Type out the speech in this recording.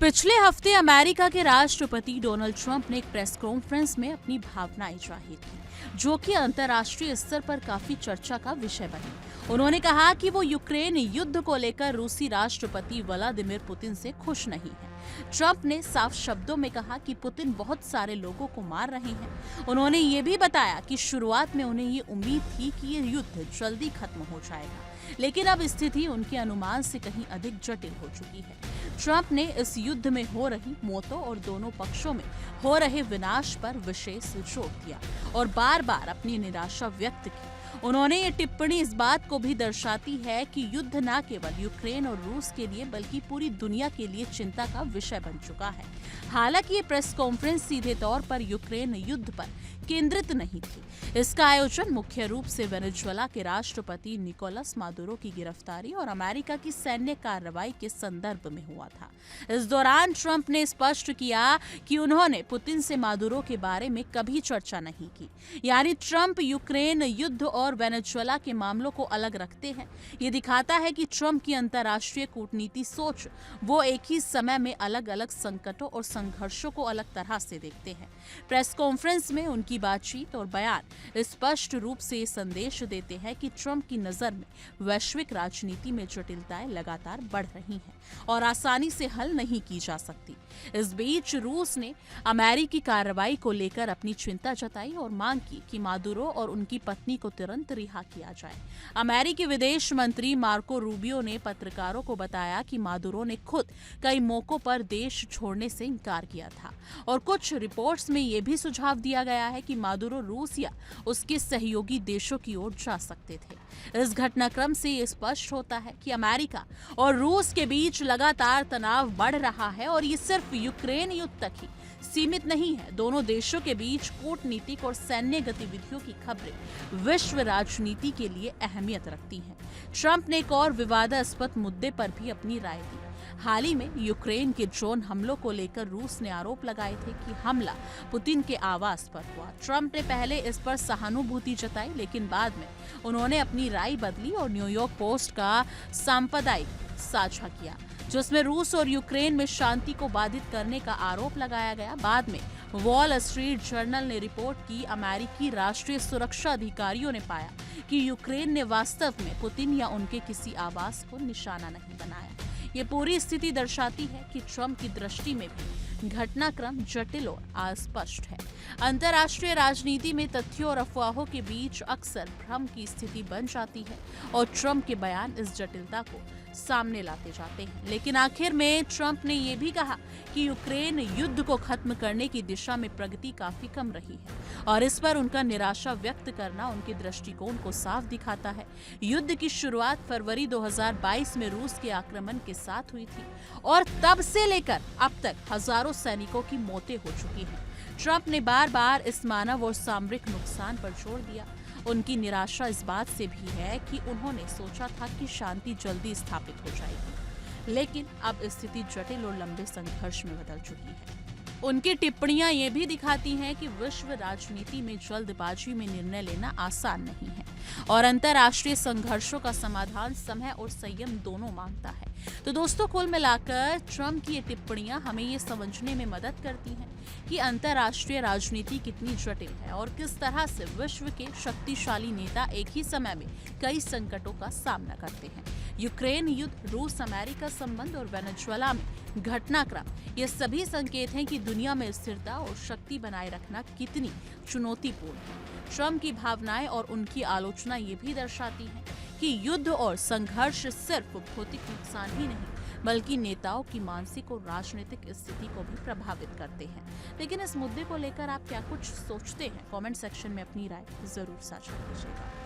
पिछले हफ्ते अमेरिका के राष्ट्रपति डोनाल्ड ट्रंप ने एक प्रेस कॉन्फ्रेंस में अपनी भावनाएं जाहिर की, जो कि अंतर्राष्ट्रीय स्तर पर काफी चर्चा का विषय बनी। उन्होंने कहा कि वो यूक्रेन युद्ध को लेकर रूसी राष्ट्रपति व्लादिमीर पुतिन से खुश नहीं है। ट्रंप ने साफ शब्दों में कहा कि पुतिन बहुत सारे लोगों को मार रहे हैं। उन्होंने ये भी बताया कि शुरुआत में उन्हें ये उम्मीद थी कि ये युद्ध जल्दी खत्म हो जाएगा, लेकिन अब स्थिति उनके अनुमान से कहीं अधिक जटिल हो चुकी है। ट्रंप ने इस युद्ध में हो रही मौतों और दोनों पक्षों में हो रहे विनाश पर विशेष जोर दिया और बार बार अपनी निराशा व्यक्त की। उन्होंने ये टिप्पणी इस बात को भी दर्शाती है कि युद्ध न केवल यूक्रेन और रूस के लिए बल्कि पूरी दुनिया के लिए चिंता का विषय बन चुका है। हालांकि ये प्रेस कॉन्फ्रेंस सीधे तौर पर यूक्रेन युद्ध पर केंद्रित नहीं थी। इसका आयोजन मुख्य रूप से वेनेजुएला के राष्ट्रपति निकोलस मादुरो की गिरफ्तारी और अमेरिका की सैन्य कार्रवाई के संदर्भ में हुआ था। इस दौरान ट्रंप ने स्पष्ट किया कि उन्होंने पुतिन से मादुरो के बारे में कभी चर्चा नहीं की। यानी ट्रंप यूक्रेन युद्ध और वेनेजुएला के मामलों को अलग रखते हैं। ये दिखाता है कि ट्रंप की अंतर्राष्ट्रीय कूटनीति सोच वो एक ही समय में अलग अलग संकटों और संघर्षों को अलग तरह से देखते हैं। प्रेस कॉन्फ्रेंस में उनकी बातचीत और बयान स्पष्ट रूप से संदेश देते हैं कि ट्रंप की नजर में वैश्विक राजनीति में जटिलताएं लगातार बढ़ रही हैं और आसानी से हल नहीं की जा सकती। इस बीच रूस ने अमेरिकी कार्रवाई को लेकर अपनी चिंता जताई और मांग की कि मादुरो और उनकी पत्नी को तुरंत रिहा किया जाए। अमेरिकी विदेश मंत्री मार्को रूबियो ने पत्रकारों को बताया कि मादुरो ने खुद कई मौकों पर देश छोड़ने से इनकार किया था और कुछ रिपोर्ट्स में यह भी सुझाव दिया गया है कि मादुरो रूस या उसके सहयोगी देशों की ओर जा सकते थे। इस घटनाक्रम से ये स्पष्ट होता है कि अमेरिका और रूस के बीच लगातार तनाव बढ़ रहा है और ये सिर्फ यूक्रेन युद्ध तक ही सीमित नहीं है। दोनों देशों के बीच कूटनीतिक और सैन्य गतिविधियों की खबरें विश्व राजनीति के लिए अहमियत रखती हैं। ट्रंप ने एक और विवादास्पद मुद्दे पर भी अपनी राय दी। हाल ही में यूक्रेन के ड्रोन हमलों को लेकर रूस ने आरोप लगाए थे कि हमला पुतिन के आवास पर हुआ। ट्रंप ने पहले इस पर सहानुभूति जताई, लेकिन बाद में उन्होंने अपनी राय बदली और न्यूयॉर्क पोस्ट का सांप्रदायिक साझा किया, जिसमें रूस और यूक्रेन में शांति को बाधित करने का आरोप लगाया गया। बाद में वॉल स्ट्रीट जर्नल ने रिपोर्ट की, अमेरिकी राष्ट्रीय सुरक्षा अधिकारियों ने पाया कि यूक्रेन ने वास्तव में पुतिन या उनके किसी आवास को निशाना नहीं बनाया। ये पूरी स्थिति दर्शाती है कि ट्रंप की दृष्टि में भी घटनाक्रम जटिल और अस्पष्ट है। अंतर्राष्ट्रीय राजनीति में तथ्यों और अफवाहों के बीच अक्सर भ्रम की स्थिति बन जाती है और ट्रंप के बयान इस जटिलता को सामने लाते जाते हैं। लेकिन आखिर में ट्रंप ने यह भी कहा कि यूक्रेन युद्ध को खत्म करने की दिशा में प्रगति काफी कम रही है और इस पर उनका निराशा व्यक्त करना उनके दृष्टिकोण को साफ दिखाता है। युद्ध की शुरुआत फरवरी 2022 में रूस के आक्रमण के साथ हुई थी और तब से लेकर अब तक हजारों सैनिकों की मौतें हो चुकी हैं। ट्रंप ने बार बार इस मानव और सामरिक नुकसान पर जोर दिया। उनकी निराशा इस बात से भी है कि उन्होंने सोचा था कि शांति जल्दी स्थापित हो जाएगी, लेकिन अब स्थिति जटिल और लंबे संघर्ष में बदल चुकी है। उनकी टिप्पणियां ये भी दिखाती हैं कि विश्व राजनीति में जल्दबाजी में निर्णय लेना आसान नहीं है और अंतर्राष्ट्रीय संघर्षों का समाधान समय और संयम दोनों मांगता है। तो दोस्तों, कुल मिलाकर ट्रंप की ये टिप्पणियां हमें ये समझने में मदद करती हैं कि अंतर्राष्ट्रीय राजनीति कितनी जटिल है और किस तरह से विश्व के शक्तिशाली नेता एक ही समय में कई संकटों का सामना करते हैं। यूक्रेन युद्ध, रूस अमेरिका संबंध और वेनेजुएला में घटनाक्रम, ये सभी संकेत हैं कि दुनिया में स्थिरता और शक्ति बनाए रखना कितनी चुनौतीपूर्ण है। ट्रंप की भावनाएं और उनकी आलोचना ये भी दर्शाती है कि युद्ध और संघर्ष सिर्फ भौतिक नुकसान ही नहीं बल्कि नेताओं की मानसिक और राजनीतिक स्थिति को भी प्रभावित करते हैं। लेकिन इस मुद्दे को लेकर आप क्या कुछ सोचते हैं? कमेंट सेक्शन में अपनी राय जरूर साझा कीजिएगा।